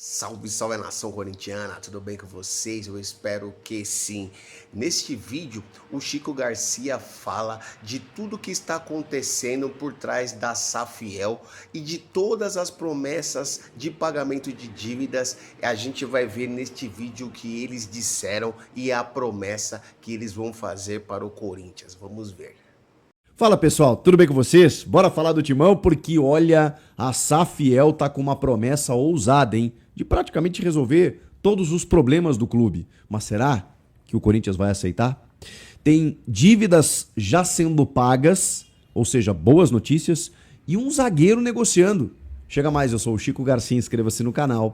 Salve, salve nação corintiana, tudo bem com vocês? Eu espero que sim. Neste vídeo, o Chico Garcia fala de tudo que está acontecendo por trás da Safiel e de todas as promessas de pagamento de dívidas. A gente vai ver neste vídeo o que eles disseram e a promessa que eles vão fazer para o Corinthians. Vamos ver. Fala pessoal, tudo bem com vocês? Bora falar do Timão porque olha, a Safiel tá com uma promessa ousada, hein? De praticamente resolver todos os problemas do clube. Mas será que o Corinthians vai aceitar? Tem dívidas já sendo pagas, ou seja, boas notícias, e um zagueiro negociando. Chega mais, eu sou o Chico Garcia, inscreva-se no canal.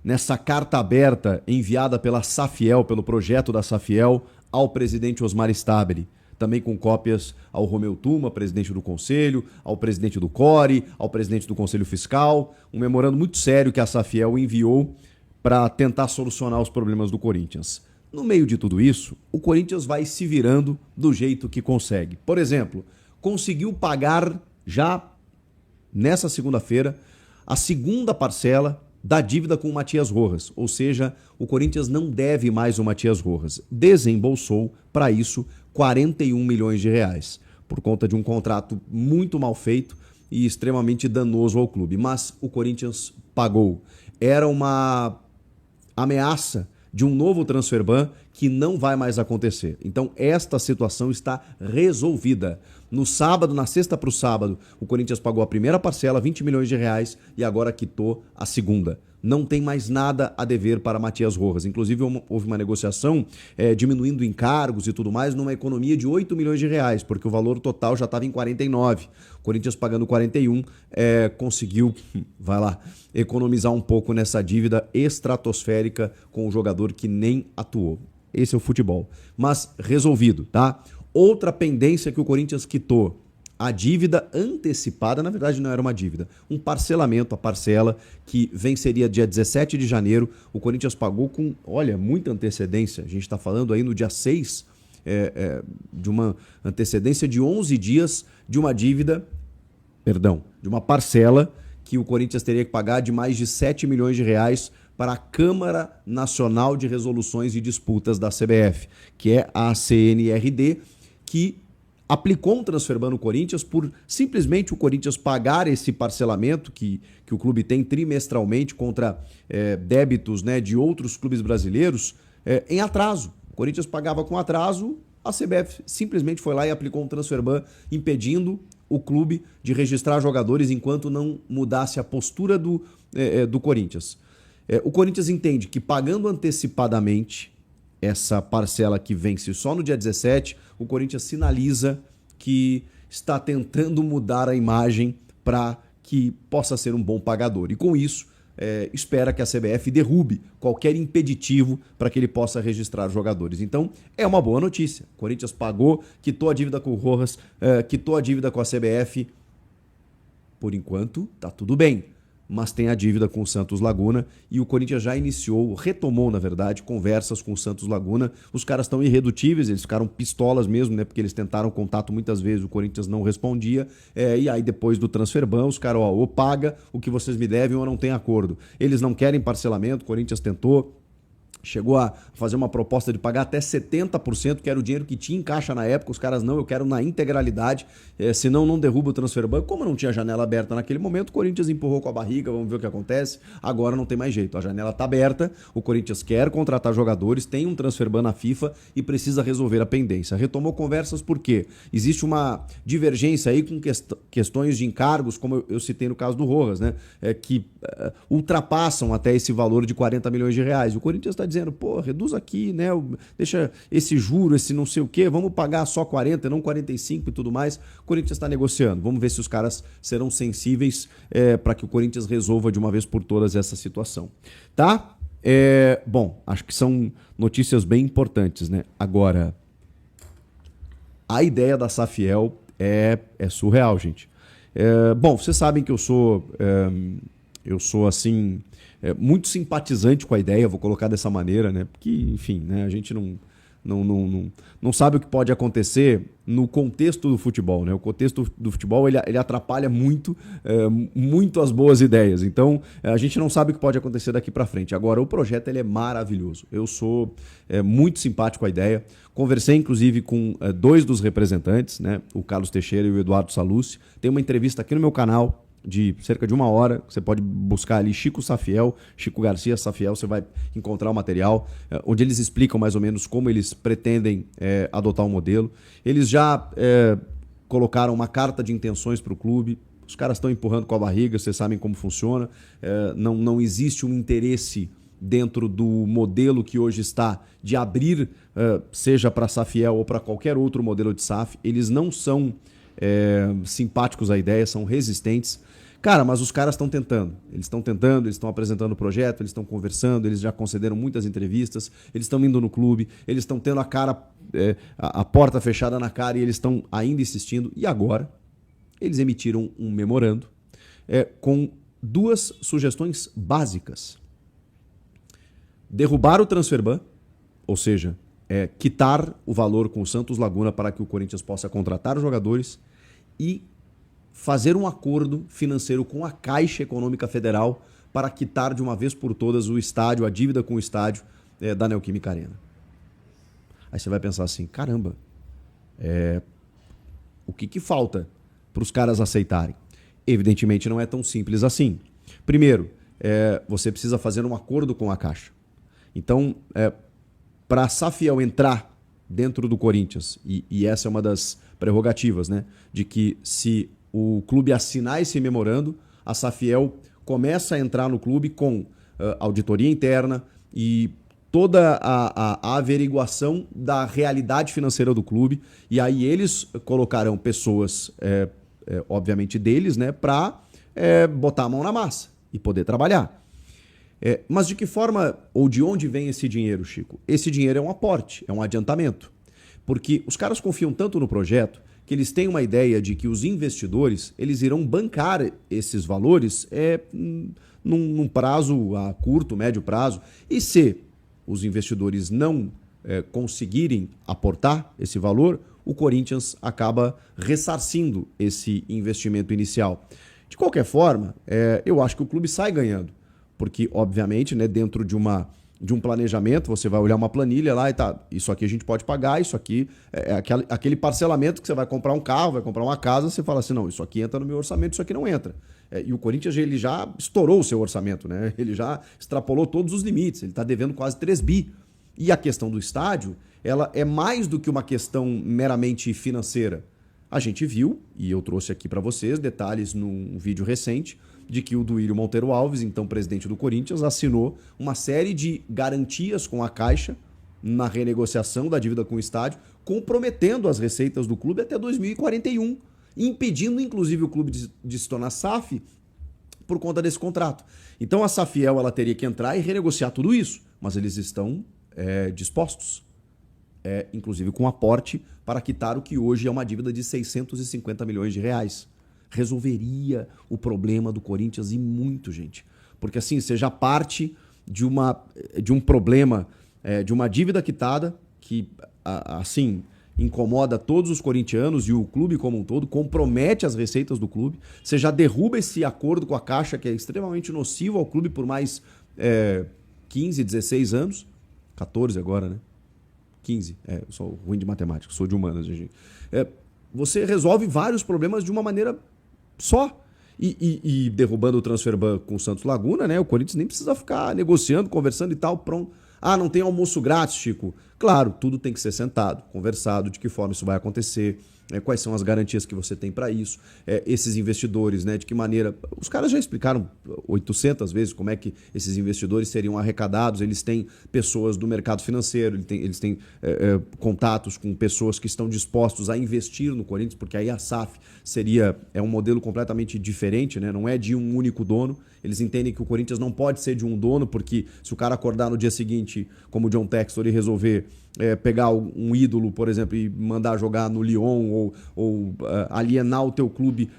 Nessa carta aberta enviada pela Safiel, pelo projeto da Safiel, ao presidente Osmar Stabile. Também com cópias ao Romeu Tuma, presidente do Conselho, ao presidente do CORE, ao presidente do Conselho Fiscal. Um memorando muito sério que a Safiel enviou para tentar solucionar os problemas do Corinthians. No meio de tudo isso, o Corinthians vai se virando do jeito que consegue. Por exemplo, conseguiu pagar já nessa segunda-feira a segunda parcela da dívida com o Matias Rojas, ou seja, o Corinthians não deve mais o Matias Rojas. Desembolsou para isso 41 milhões de reais, por conta de um contrato muito mal feito e extremamente danoso ao clube. Mas o Corinthians pagou. Era uma ameaça de um novo transfer ban que não vai mais acontecer. Então esta situação está resolvida. No sábado, na sexta para o sábado, o Corinthians pagou a primeira parcela, 20 milhões de reais, e agora quitou a segunda. Não tem mais nada a dever para Matias Rojas. Inclusive, houve uma negociação diminuindo encargos e tudo mais, numa economia de 8 milhões de reais, porque o valor total já estava em 49. O Corinthians pagando 41, conseguiu, vai lá, economizar um pouco nessa dívida estratosférica com o jogador que nem atuou. Esse é o futebol. Mas resolvido, tá? Outra pendência que o Corinthians quitou, a dívida antecipada, na verdade não era uma dívida, um parcelamento, a parcela que venceria dia 17 de janeiro, o Corinthians pagou com, olha, muita antecedência, a gente está falando aí no dia 6, de uma antecedência de 11 dias de uma dívida, de uma parcela que o Corinthians teria que pagar de mais de 7 milhões de reais para a Câmara Nacional de Resoluções e Disputas da CBF, que é a CNRD, que aplicou um transfer ban no Corinthians por simplesmente o Corinthians pagar esse parcelamento que o clube tem trimestralmente contra débitos, né, de outros clubes brasileiros em atraso. O Corinthians pagava com atraso, a CBF simplesmente foi lá e aplicou um transfer ban impedindo o clube de registrar jogadores enquanto não mudasse a postura do Corinthians. O Corinthians entende que pagando antecipadamente essa parcela que vence só no dia 17, o Corinthians sinaliza que está tentando mudar a imagem para que possa ser um bom pagador. E com isso, espera que a CBF derrube qualquer impeditivo para que ele possa registrar jogadores. Então, é uma boa notícia. O Corinthians pagou, quitou a dívida com o Rojas, quitou a dívida com a CBF. Por enquanto, tá tudo bem. Mas tem a dívida com o Santos Laguna e o Corinthians já retomou, na verdade, conversas com o Santos Laguna. Os caras estão irredutíveis, eles ficaram pistolas mesmo, né? Porque eles tentaram contato muitas vezes, o Corinthians não respondia. E aí, depois do transfer ban, os caras, ou paga o que vocês me devem ou não tem acordo. Eles não querem parcelamento, o Corinthians tentou. Chegou a fazer uma proposta de pagar até 70%, que era o dinheiro que tinha em caixa na época. Os caras, não, eu quero na integralidade, senão não derruba o transfer ban. Como não tinha janela aberta naquele momento, o Corinthians empurrou com a barriga, vamos ver o que acontece. Agora não tem mais jeito, a janela está aberta, o Corinthians quer contratar jogadores, tem um transfer ban na FIFA e precisa resolver a pendência. Retomou conversas por quê? Existe uma divergência aí com questões de encargos, como eu citei no caso do Rojas, né? Que ultrapassam até esse valor de 40 milhões de reais. O Corinthians está dizendo, pô, reduz aqui, né? Deixa esse juro, esse não sei o quê, vamos pagar só 40, não 45 e tudo mais. O Corinthians está negociando. Vamos ver se os caras serão sensíveis para que o Corinthians resolva de uma vez por todas essa situação. Tá? Bom, acho que são notícias bem importantes, né? Agora, a ideia da Safiel é surreal, gente. Bom, vocês sabem que eu sou muito simpatizante com a ideia, vou colocar dessa maneira, né? Porque, enfim, né? A gente não sabe o que pode acontecer no contexto do futebol, né? O contexto do futebol ele atrapalha muito as boas ideias. Então, a gente não sabe o que pode acontecer daqui para frente. Agora, o projeto ele é maravilhoso. Eu sou muito simpático com a ideia. Conversei, inclusive, com dois dos representantes, né? O Carlos Teixeira e o Eduardo Sallucci. Tem uma entrevista aqui no meu canal de cerca de 1 hora, você pode buscar ali Chico Safiel, Chico Garcia Safiel, você vai encontrar o material, onde eles explicam mais ou menos como eles pretendem adotar o modelo. Eles já colocaram uma carta de intenções para o clube, os caras estão empurrando com a barriga, vocês sabem como funciona, não existe um interesse dentro do modelo que hoje está de abrir, seja para a Safiel ou para qualquer outro modelo de SAF, eles não são simpáticos à ideia, são resistentes. Cara, mas os caras estão tentando. Eles estão apresentando o projeto, eles estão conversando, eles já concederam muitas entrevistas, eles estão indo no clube, eles estão tendo a porta fechada na cara e eles estão ainda insistindo. E agora, eles emitiram um memorando com 2 sugestões básicas. Derrubar o transfer ban, ou seja, quitar o valor com o Santos Laguna para que o Corinthians possa contratar os jogadores e fazer um acordo financeiro com a Caixa Econômica Federal para quitar de uma vez por todas o estádio, a dívida com o estádio da Neoquímica Arena. Aí você vai pensar assim, caramba, o que falta para os caras aceitarem? Evidentemente não é tão simples assim. Primeiro, você precisa fazer um acordo com a Caixa. Então, para a Safiel entrar dentro do Corinthians, e essa é uma das prerrogativas, né, de que se o clube assinar esse memorando, a Safiel começa a entrar no clube com auditoria interna e toda a averiguação da realidade financeira do clube, e aí eles colocarão pessoas, obviamente deles, né, para botar a mão na massa e poder trabalhar. Mas de que forma ou de onde vem esse dinheiro, Chico? Esse dinheiro é um aporte, é um adiantamento. Porque os caras confiam tanto no projeto que eles têm uma ideia de que os investidores eles irão bancar esses valores num prazo a curto, médio prazo. E se os investidores não conseguirem aportar esse valor, o Corinthians acaba ressarcindo esse investimento inicial. De qualquer forma, eu acho que o clube sai ganhando. Porque, obviamente, né, dentro de um planejamento, você vai olhar uma planilha lá e tá, isso aqui a gente pode pagar, isso aqui é aquele parcelamento que você vai comprar um carro, vai comprar uma casa, você fala assim, não, isso aqui entra no meu orçamento, isso aqui não entra. E o Corinthians ele já estourou o seu orçamento, né? Ele já extrapolou todos os limites, ele está devendo quase 3 bi. E a questão do estádio, ela é mais do que uma questão meramente financeira. A gente viu, e eu trouxe aqui para vocês detalhes num vídeo recente, de que o Duílio Monteiro Alves, então presidente do Corinthians, assinou uma série de garantias com a Caixa na renegociação da dívida com o estádio, comprometendo as receitas do clube até 2041, impedindo inclusive o clube de se tornar SAF por conta desse contrato. Então a Safiel ela teria que entrar e renegociar tudo isso, mas eles estão dispostos, inclusive com aporte para quitar o que hoje é uma dívida de 650 milhões de reais. Resolveria o problema do Corinthians e muito, gente. Porque assim, você já parte de um problema, de uma dívida quitada que, assim, incomoda todos os corintianos e o clube como um todo, compromete as receitas do clube. Você já derruba esse acordo com a Caixa, que é extremamente nocivo ao clube por mais 15, 16 anos. 14 agora, né? 15. Eu sou ruim de matemática, sou de humanas, gente. Você resolve vários problemas de uma maneira só. E derrubando o transfer ban com o Santos Laguna, né? O Corinthians nem precisa ficar negociando, conversando e tal, pronto. Ah, não tem almoço grátis, Chico? Claro, tudo tem que ser sentado, conversado, de que forma isso vai acontecer, quais são as garantias que você tem para isso, esses investidores, né? De que maneira... Os caras já explicaram 800 vezes como é que esses investidores seriam arrecadados, eles têm pessoas do mercado financeiro, eles têm contatos com pessoas que estão dispostos a investir no Corinthians, porque aí a SAF é um modelo completamente diferente, né? Não é de um único dono. Eles entendem que o Corinthians não pode ser de um dono, porque se o cara acordar no dia seguinte, como o John Textor, e resolver pegar um ídolo, por exemplo, e mandar jogar no Lyon ou alienar o teu clube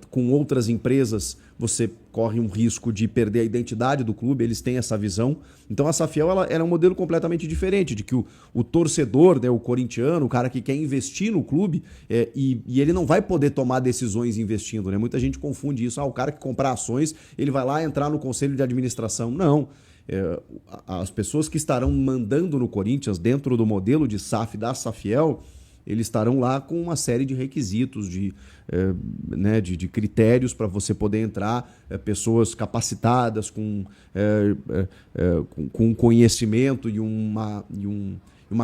com outras empresas você corre um risco de perder a identidade do clube, eles têm essa visão. Então a Safiel ela era um modelo completamente diferente, de que o torcedor, né, o corintiano, o cara que quer investir no clube, e ele não vai poder tomar decisões investindo, né? Muita gente confunde isso. O cara que comprar ações, ele vai lá entrar no conselho de administração. Não. As pessoas que estarão mandando no Corinthians, dentro do modelo de SAF da Safiel, eles estarão lá com uma série de requisitos, de critérios para você poder entrar, pessoas capacitadas, com conhecimento e uma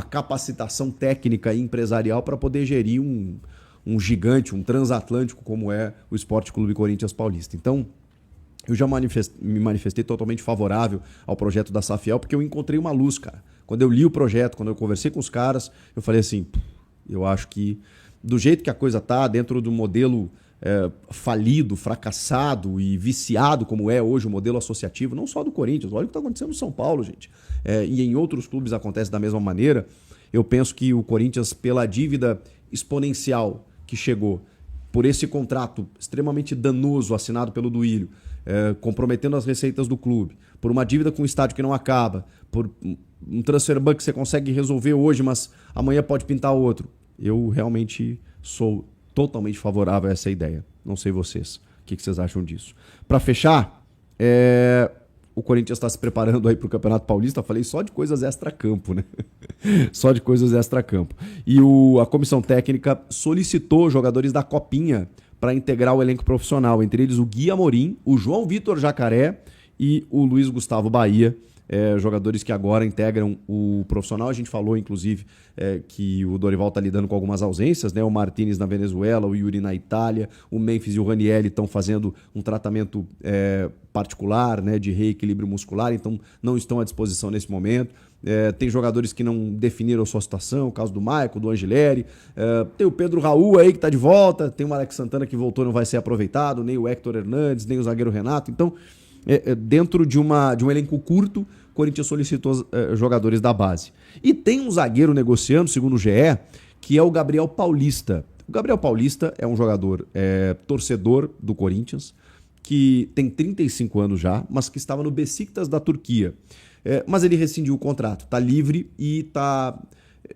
capacitação técnica e empresarial para poder gerir um gigante, um transatlântico como é o Esporte Clube Corinthians Paulista. Então, eu já me manifestei totalmente favorável ao projeto da Safiel, porque eu encontrei uma luz, cara. Quando eu li o projeto, quando eu conversei com os caras, eu falei assim, eu acho que do jeito que a coisa tá, dentro do modelo falido, fracassado e viciado como é hoje o modelo associativo, não só do Corinthians, olha o que está acontecendo no São Paulo, gente. E em outros clubes acontece da mesma maneira. Eu penso que o Corinthians, pela dívida exponencial que chegou, por esse contrato extremamente danoso assinado pelo Duílio, comprometendo as receitas do clube, por uma dívida com o estádio que não acaba, por um transfer ban que você consegue resolver hoje, mas amanhã pode pintar outro. Eu realmente sou totalmente favorável a essa ideia. Não sei vocês. O que vocês acham disso? Para fechar, o Corinthians está se preparando aí para o Campeonato Paulista. Falei só de coisas extra-campo, né? Só de coisas extra-campo. E a comissão técnica solicitou jogadores da Copinha para integrar o elenco profissional, entre eles o Gui Amorim, o João Vitor Jacaré e o Luiz Gustavo Bahia, jogadores que agora integram o profissional. A gente falou, inclusive, que o Dorival está lidando com algumas ausências, né? O Martínez na Venezuela, o Yuri na Itália, o Memphis e o Ranieri estão fazendo um tratamento particular, né, de reequilíbrio muscular, então não estão à disposição nesse momento. Tem jogadores que não definiram sua situação, o caso do Maicon, do Angileri. Tem o Pedro Raul aí que está de volta, tem o Alex Santana que voltou e não vai ser aproveitado, nem o Héctor Hernandes, nem o zagueiro Renato. Então, dentro de um elenco curto, o Corinthians solicitou jogadores da base. E tem um zagueiro negociando, segundo o GE, que é o Gabriel Paulista. O Gabriel Paulista é um jogador torcedor do Corinthians, que tem 35 anos já, mas que estava no Besiktas da Turquia. Mas ele rescindiu o contrato, está livre e está,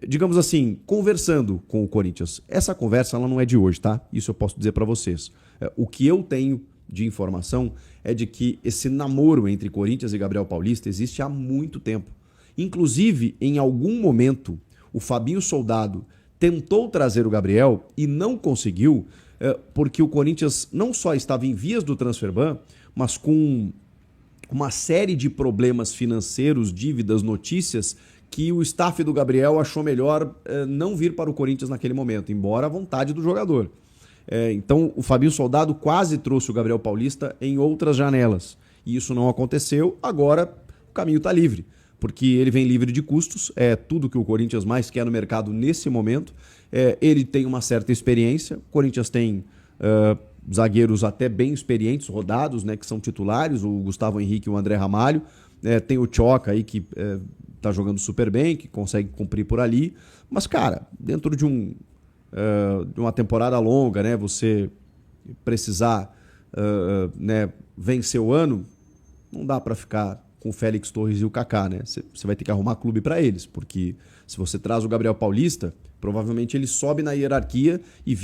digamos assim, conversando com o Corinthians. Essa conversa ela não é de hoje, tá? Isso eu posso dizer para vocês. O que eu tenho de informação é de que esse namoro entre Corinthians e Gabriel Paulista existe há muito tempo. Inclusive, em algum momento, o Fabinho Soldado tentou trazer o Gabriel e não conseguiu, porque o Corinthians não só estava em vias do transfer ban, mas com uma série de problemas financeiros, dívidas, notícias, que o staff do Gabriel achou melhor não vir para o Corinthians naquele momento, embora a vontade do jogador. Então o Fabinho Soldado quase trouxe o Gabriel Paulista em outras janelas. E isso não aconteceu, agora o caminho está livre, porque ele vem livre de custos, é tudo que o Corinthians mais quer no mercado nesse momento. Ele tem uma certa experiência, o Corinthians tem zagueiros até bem experientes, rodados, né, que são titulares, o Gustavo Henrique e o André Ramalho. Tem o Tchoca aí que tá jogando super bem, que consegue cumprir por ali. Mas, cara, dentro de uma temporada longa, né, você precisar vencer o ano, não dá para ficar com o Félix Torres e o Kaká, né? Você vai ter que arrumar clube para eles, porque se você traz o Gabriel Paulista, provavelmente ele sobe na hierarquia e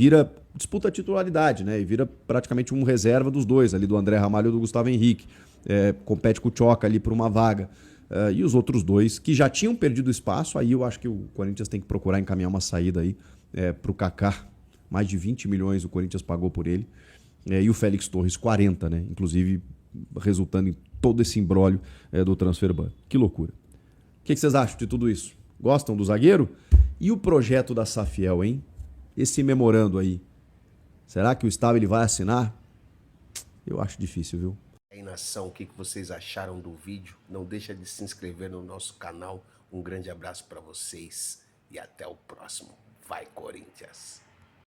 disputa a titularidade, né? E vira praticamente um reserva dos dois, ali do André Ramalho e do Gustavo Henrique. Compete com o Tchoca ali por uma vaga. E os outros dois, que já tinham perdido espaço, aí eu acho que o Corinthians tem que procurar encaminhar uma saída aí para o Kaká. Mais de 20 milhões o Corinthians pagou por ele. E o Félix Torres, 40, né? Inclusive resultando em todo esse imbróglio do transfer ban. Que loucura. O que vocês acham de tudo isso? Gostam do zagueiro? E o projeto da Safiel, hein? Esse memorando aí, será que o Estado ele vai assinar? Eu acho difícil, viu? Aí, nação, o que vocês acharam do vídeo? Não deixa de se inscrever no nosso canal. Um grande abraço para vocês e até o próximo. Vai, Corinthians!